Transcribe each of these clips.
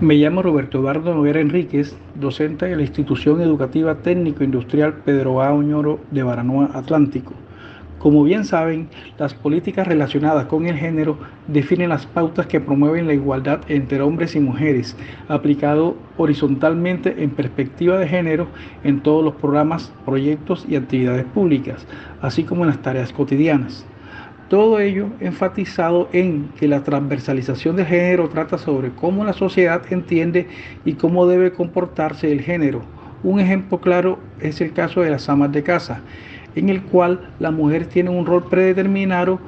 Me llamo Roberto Eduardo Noguera Enríquez, docente de la Institución Educativa Técnico Industrial Pedro A. Oñoro de Baranoa Atlántico. Como bien saben, las políticas relacionadas con el género definen las pautas que promueven la igualdad entre hombres y mujeres, aplicado horizontalmente en perspectiva de género en todos los programas, proyectos y actividades públicas, así como en las tareas cotidianas. Todo ello enfatizado en que la transversalización del género trata sobre cómo la sociedad entiende y cómo debe comportarse el género. Un ejemplo claro es el caso de las amas de casa, en el cual la mujer tiene un rol predeterminado,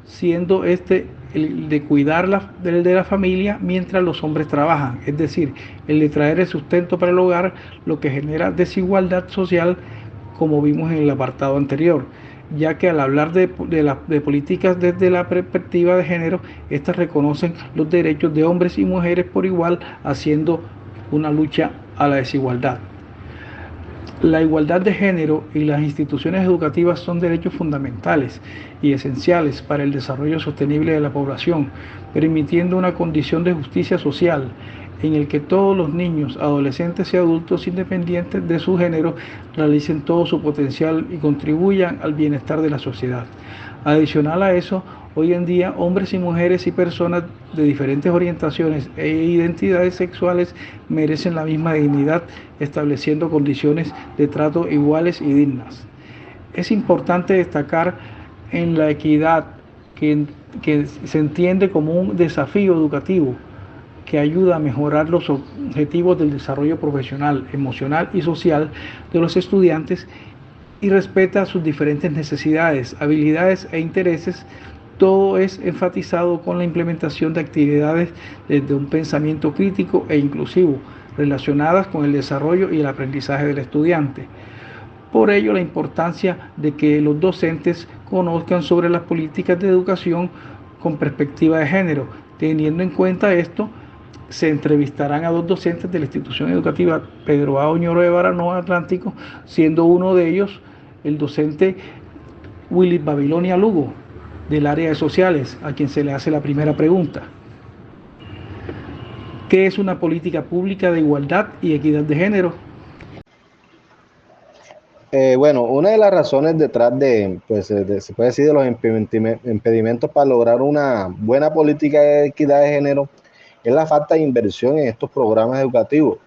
siendo este el de cuidar de la familia mientras los hombres trabajan, es decir, el de traer el sustento para el hogar, lo que genera desigualdad social como vimos en el apartado anterior, ya que al hablar de políticas desde la perspectiva de género, estas reconocen los derechos de hombres y mujeres por igual, haciendo una lucha a la desigualdad. La igualdad de género y las instituciones educativas son derechos fundamentales y esenciales para el desarrollo sostenible de la población, permitiendo una condición de justicia social en el que todos los niños, adolescentes y adultos, independientes de su género, realicen todo su potencial y contribuyan al bienestar de la sociedad. Adicional a eso, hoy en día hombres y mujeres y personas de diferentes orientaciones e identidades sexuales merecen la misma dignidad, estableciendo condiciones de trato iguales y dignas. Es importante destacar en la equidad que se entiende como un desafío educativo que ayuda a mejorar los objetivos del desarrollo profesional, emocional y social de los estudiantes y respeta sus diferentes necesidades, habilidades e intereses. Todo es enfatizado con la implementación de actividades desde un pensamiento crítico e inclusivo relacionadas con el desarrollo y el aprendizaje del estudiante. Por ello, la importancia de que los docentes conozcan sobre las políticas de educación con perspectiva de género. Teniendo en cuenta esto, se entrevistarán a dos docentes de la institución educativa Pedro A. Oñoro de Baranoa Atlántico, siendo uno de ellos el docente Willy Babilonia Lugo, del área de sociales, a quien se le hace la primera pregunta. ¿Qué es una política pública de igualdad y equidad de género? Bueno, una de las razones detrás se puede decir, de los impedimentos para lograr una buena política de equidad de género es la falta de inversión en estos programas educativos,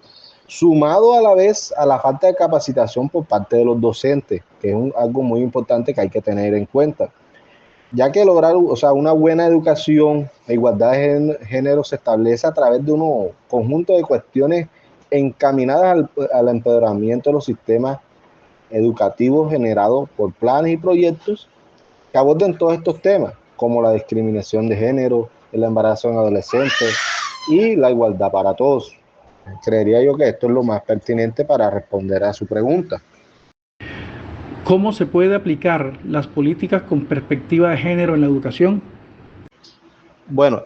sumado a la vez a la falta de capacitación por parte de los docentes, que es algo muy importante que hay que tener en cuenta, ya que lograr, una buena educación e igualdad de género se establece a través de un conjunto de cuestiones encaminadas al empoderamiento de los sistemas educativos generados por planes y proyectos que aborden todos estos temas, como la discriminación de género, el embarazo en adolescentes y la igualdad para todos. Creería yo que esto es lo más pertinente para responder a su pregunta. ¿Cómo se puede aplicar las políticas con perspectiva de género en la educación? Bueno,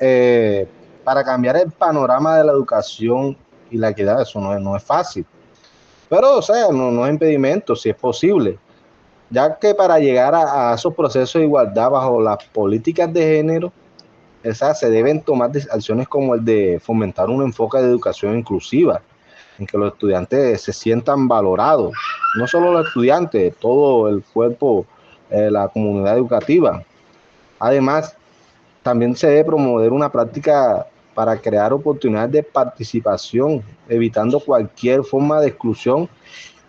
para cambiar el panorama de la educación y la equidad, eso no es fácil. Pero, no es impedimento, si es posible, ya que para llegar a esos procesos de igualdad bajo las políticas de género, se deben tomar acciones como el de fomentar un enfoque de educación inclusiva, en que los estudiantes se sientan valorados, no solo los estudiantes, todo el cuerpo, la comunidad educativa. Además, también se debe promover una práctica para crear oportunidades de participación, evitando cualquier forma de exclusión.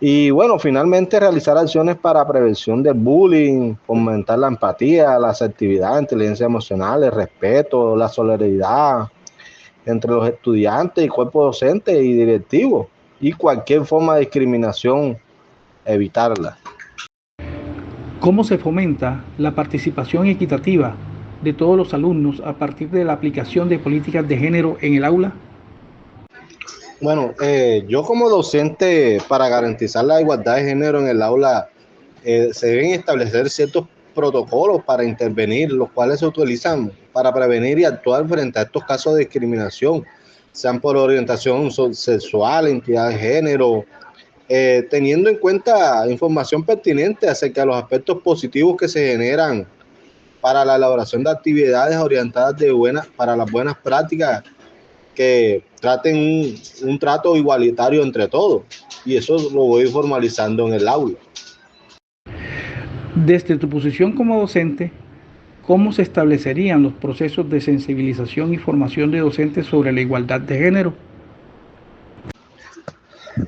Y bueno, finalmente realizar acciones para prevención del bullying, fomentar la empatía, la asertividad, la inteligencia emocional, el respeto, la solidaridad entre los estudiantes y cuerpo docente y directivo. Y cualquier forma de discriminación, evitarla. ¿Cómo se fomenta la participación equitativa de todos los alumnos a partir de la aplicación de políticas de género en el aula? Bueno, yo como docente, para garantizar la igualdad de género en el aula, se deben establecer ciertos protocolos para intervenir, los cuales se utilizan para prevenir y actuar frente a estos casos de discriminación, sean por orientación sexual, identidad de género, teniendo en cuenta información pertinente acerca de los aspectos positivos que se generan para la elaboración de actividades orientadas para las buenas prácticas que traten un trato igualitario entre todos, y eso lo voy formalizando en el aula. Desde tu posición como docente, ¿cómo se establecerían los procesos de sensibilización y formación de docentes sobre la igualdad de género?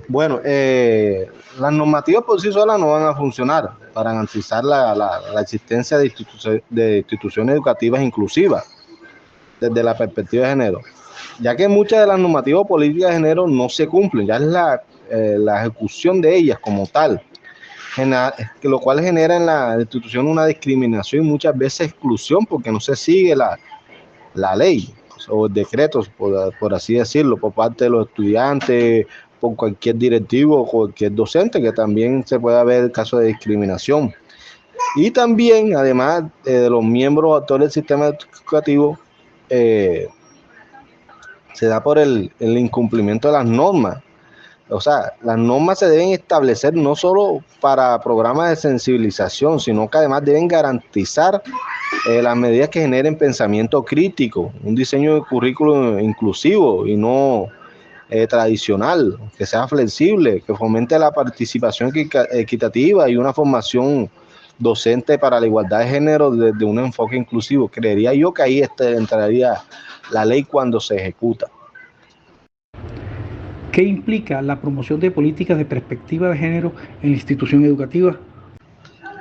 Bueno, las normativas por sí solas no van a funcionar para garantizar la existencia de instituciones educativas inclusivas desde la perspectiva de género, ya que muchas de las normativas políticas de género no se cumplen, ya es la ejecución de ellas como tal, lo cual genera en la institución una discriminación y muchas veces exclusión porque no se sigue la ley o decretos, por así decirlo, por parte de los estudiantes, por cualquier directivo o cualquier docente, que también se puede ver el caso de discriminación. Y también, además de los miembros actores del sistema educativo, se da por el incumplimiento de las normas. O sea, las normas se deben establecer no solo para programas de sensibilización, sino que además deben garantizar las medidas que generen pensamiento crítico, un diseño de currículo inclusivo y no tradicional, que sea flexible, que fomente la participación equitativa y una formación docente para la igualdad de género desde un enfoque inclusivo. Creería yo que ahí entraría la ley cuando se ejecuta. ¿Qué implica la promoción de políticas de perspectiva de género en la institución educativa?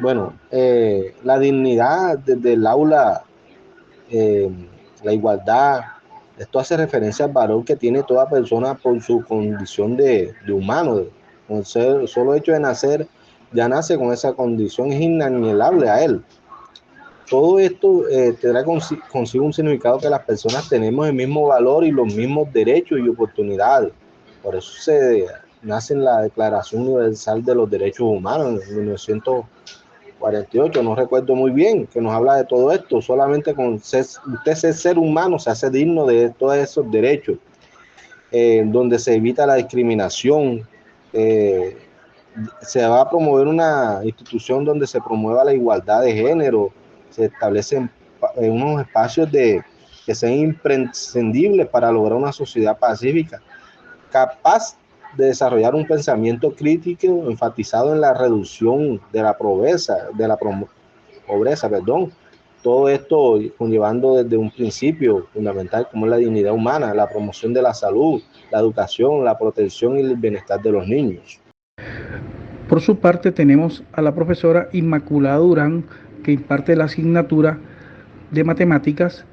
Bueno, la dignidad desde el aula, eh, la igualdad, esto hace referencia al valor que tiene toda persona por su condición de humano, con el solo hecho de nacer, ya nace con esa condición, es inalienable a él. Todo esto tendrá consigo un significado que las personas tenemos el mismo valor y los mismos derechos y oportunidades. Por eso se nace en la Declaración Universal de los Derechos Humanos en 1948, no recuerdo muy bien, que nos habla de todo esto. Solamente con usted ser humano se hace digno de todos esos derechos, donde se evita la discriminación. Se va a promover una institución donde se promueva la igualdad de género, se establecen unos espacios que sean imprescindibles para lograr una sociedad pacífica, capaz de desarrollar un pensamiento crítico enfatizado en la reducción de la pobreza, Todo esto conllevando desde un principio fundamental como es la dignidad humana, la promoción de la salud, la educación, la protección y el bienestar de los niños. Por su parte tenemos a la profesora Inmaculada Durán, que imparte la asignatura de matemáticas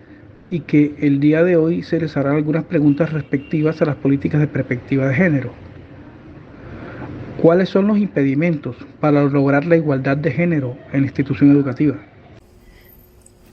y que el día de hoy se les harán algunas preguntas respectivas a las políticas de perspectiva de género. ¿Cuáles son los impedimentos para lograr la igualdad de género en la institución educativa?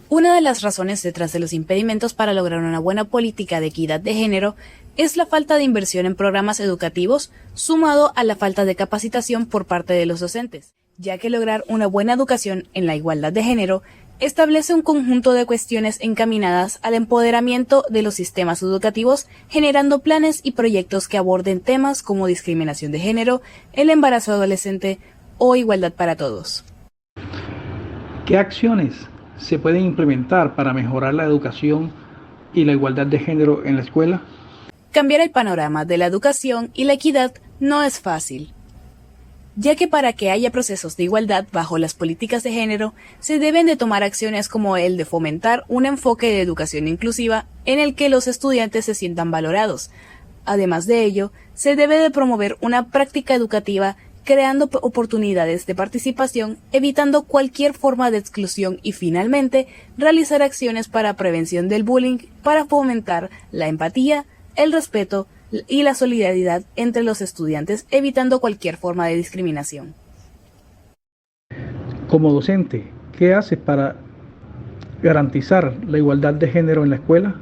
Una de las razones detrás de los impedimentos para lograr una buena política de equidad de género es la falta de inversión en programas educativos, sumado a la falta de capacitación por parte de los docentes, ya que lograr una buena educación en la igualdad de género establece un conjunto de cuestiones encaminadas al empoderamiento de los sistemas educativos, generando planes y proyectos que aborden temas como discriminación de género, el embarazo adolescente o igualdad para todos. ¿Qué acciones se pueden implementar para mejorar la educación y la igualdad de género en la escuela? Cambiar el panorama de la educación y la equidad no es fácil, ya que para que haya procesos de igualdad bajo las políticas de género, se deben de tomar acciones como el de fomentar un enfoque de educación inclusiva en el que los estudiantes se sientan valorados. Además de ello, se debe de promover una práctica educativa creando oportunidades de participación, evitando cualquier forma de exclusión y finalmente realizar acciones para prevención del bullying para fomentar la empatía, el respeto y la solidaridad entre los estudiantes, evitando cualquier forma de discriminación. Como docente, ¿qué haces para garantizar la igualdad de género en la escuela?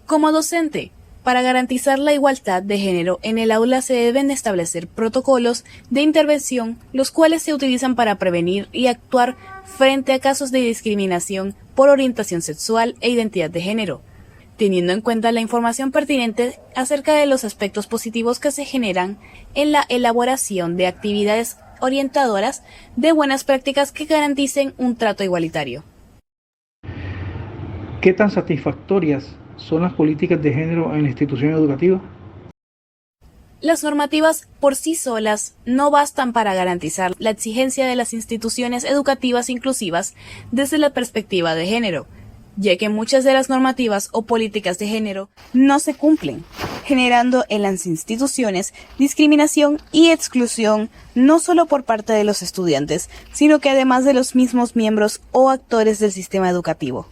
Como docente, para garantizar la igualdad de género en el aula se deben establecer protocolos de intervención, los cuales se utilizan para prevenir y actuar frente a casos de discriminación por orientación sexual e identidad de género, teniendo en cuenta la información pertinente acerca de los aspectos positivos que se generan en la elaboración de actividades orientadoras de buenas prácticas que garanticen un trato igualitario. ¿Qué tan satisfactorias son las políticas de género en la institución educativa? Las normativas por sí solas no bastan para garantizar la exigencia de las instituciones educativas inclusivas desde la perspectiva de género, ya que muchas de las normativas o políticas de género no se cumplen, generando en las instituciones discriminación y exclusión no solo por parte de los estudiantes, sino que además de los mismos miembros o actores del sistema educativo.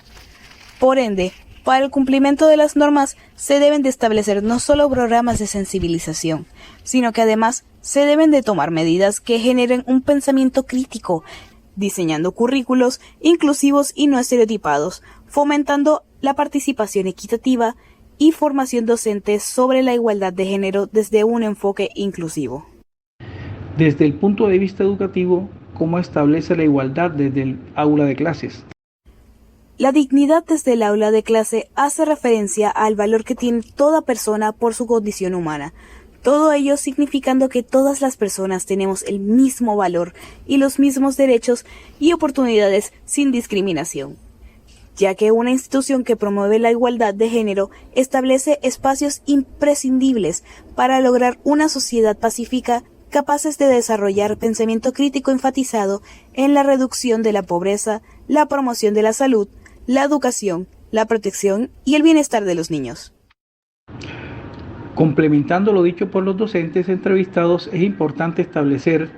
Por ende, para el cumplimiento de las normas se deben de establecer no solo programas de sensibilización, sino que además se deben de tomar medidas que generen un pensamiento crítico, diseñando currículos inclusivos y no estereotipados, fomentando la participación equitativa y formación docente sobre la igualdad de género desde un enfoque inclusivo. Desde el punto de vista educativo, ¿cómo establece la igualdad desde el aula de clases? La dignidad desde el aula de clase hace referencia al valor que tiene toda persona por su condición humana, todo ello significando que todas las personas tenemos el mismo valor y los mismos derechos y oportunidades sin discriminación, ya que una institución que promueve la igualdad de género establece espacios imprescindibles para lograr una sociedad pacífica capaces de desarrollar pensamiento crítico enfatizado en la reducción de la pobreza, la promoción de la salud, la educación, la protección y el bienestar de los niños. Complementando lo dicho por los docentes entrevistados, es importante establecer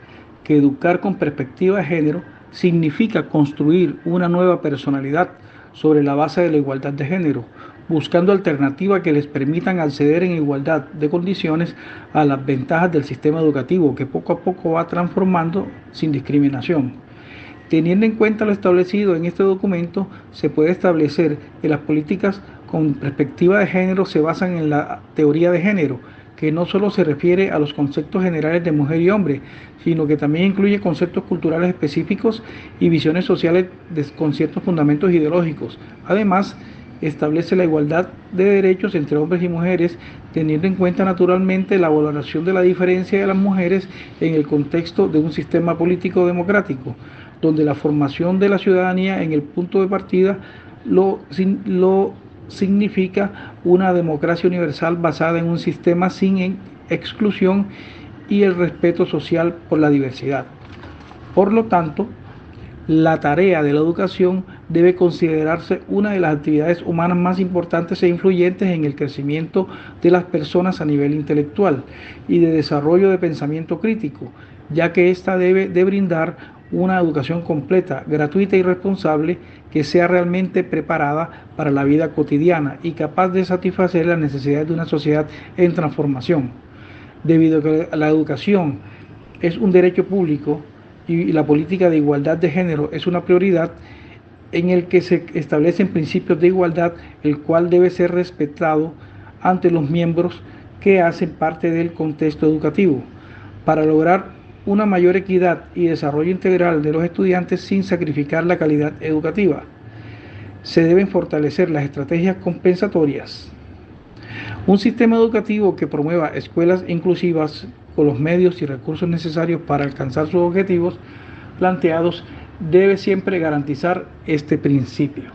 que educar con perspectiva de género significa construir una nueva personalidad sobre la base de la igualdad de género, buscando alternativas que les permitan acceder en igualdad de condiciones a las ventajas del sistema educativo que poco a poco va transformando sin discriminación. Teniendo en cuenta lo establecido en este documento, se puede establecer que las políticas con perspectiva de género se basan en la teoría de género, que no solo se refiere a los conceptos generales de mujer y hombre, sino que también incluye conceptos culturales específicos y visiones sociales con ciertos fundamentos ideológicos. Además, establece la igualdad de derechos entre hombres y mujeres, teniendo en cuenta naturalmente la valoración de la diferencia de las mujeres en el contexto de un sistema político democrático, donde la formación de la ciudadanía en el punto de partida lo significa una democracia universal basada en un sistema sin exclusión y el respeto social por la diversidad. Por lo tanto, la tarea de la educación debe considerarse una de las actividades humanas más importantes e influyentes en el crecimiento de las personas a nivel intelectual y de desarrollo de pensamiento crítico, ya que ésta debe de brindar una educación completa, gratuita y responsable que sea realmente preparada para la vida cotidiana y capaz de satisfacer las necesidades de una sociedad en transformación. Debido a que la educación es un derecho público y la política de igualdad de género es una prioridad en el que se establecen principios de igualdad, el cual debe ser respetado ante los miembros que hacen parte del contexto educativo, para lograr una mayor equidad y desarrollo integral de los estudiantes sin sacrificar la calidad educativa. Se deben fortalecer las estrategias compensatorias. Un sistema educativo que promueva escuelas inclusivas con los medios y recursos necesarios para alcanzar sus objetivos planteados debe siempre garantizar este principio.